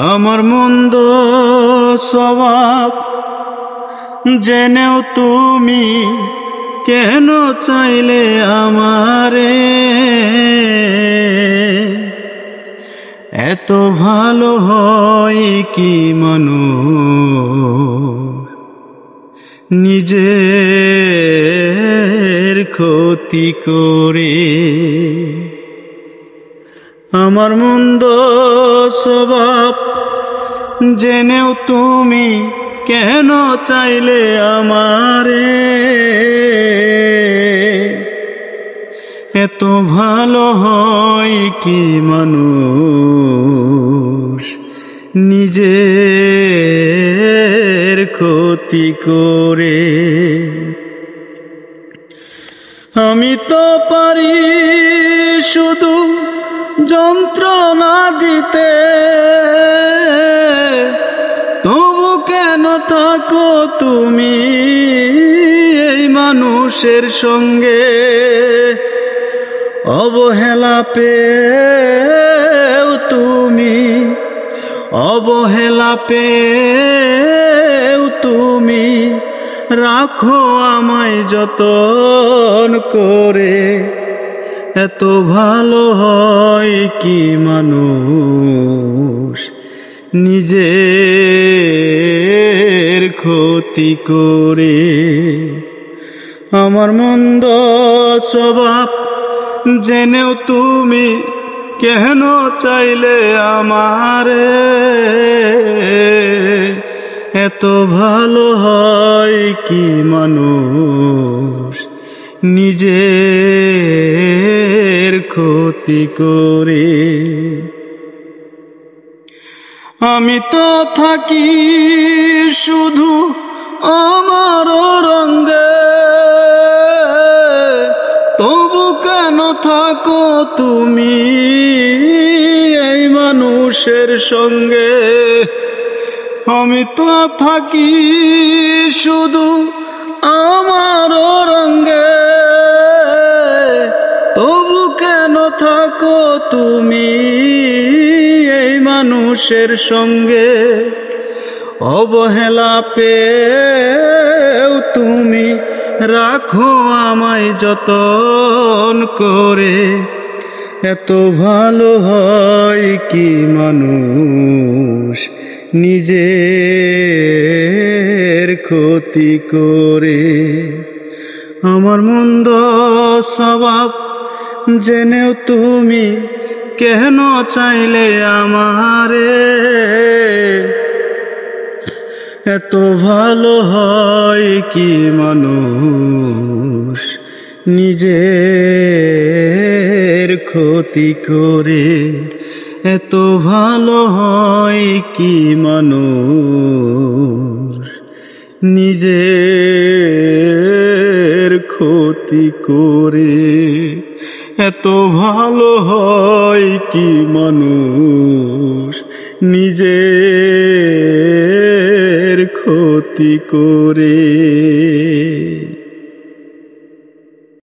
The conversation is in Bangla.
আমার মন্দ স্বভাব জেনেও তুমি কেন চাইলে আমারে? এত ভালো হয় কি মানুষ নিজের ক্ষতি করে? আমার মন্দ স্বভাব জেনেও তুমি কেন চাইলে আমারে? এত ভালো হয় কি মানুষ নিজের ক্ষতি করে? আমি তো পারি শুধু যন্ত্রণা দিতে, তবু কেন থাকো তুমি এই মানুষের সঙ্গে? অবহেলা পেয়েও তুমি রাখো আমায় যতন করে। এত ভালো হয় কি মানুষ নিজের ক্ষতি করে? আমার মন্দ স্বভাব জেনেও তুমি কেন চাইলে আমারে? এত ভালো হয় কি মানুষ নিজের ক্ষতি করে? আমি তো থাকি শুধু আমার রঙে, তবু কেন থাকো তুমি এই মানুষের সঙ্গে? আমি তো থাকি শুধু আমার রঙে, তবু কেন থাকো তুমি এই মানুষের সঙ্গে? অবহেলা পেয়েও তুমি রাখো আমায় যতন করে। এত ভালো হয় কি মানুষ নিজের ক্ষতি করে? আমার মন্দ স্বভাব জেনেও তুমি কেন চাইলে আমারে? এত ভালো হয় কি মানুষ নিজের ক্ষতি করে? এত ভালো হয় কি মানুষ নিজের ক্ষতি করে? এত ভালো হয় কি মানুষ নিজের ক্ষতি করে?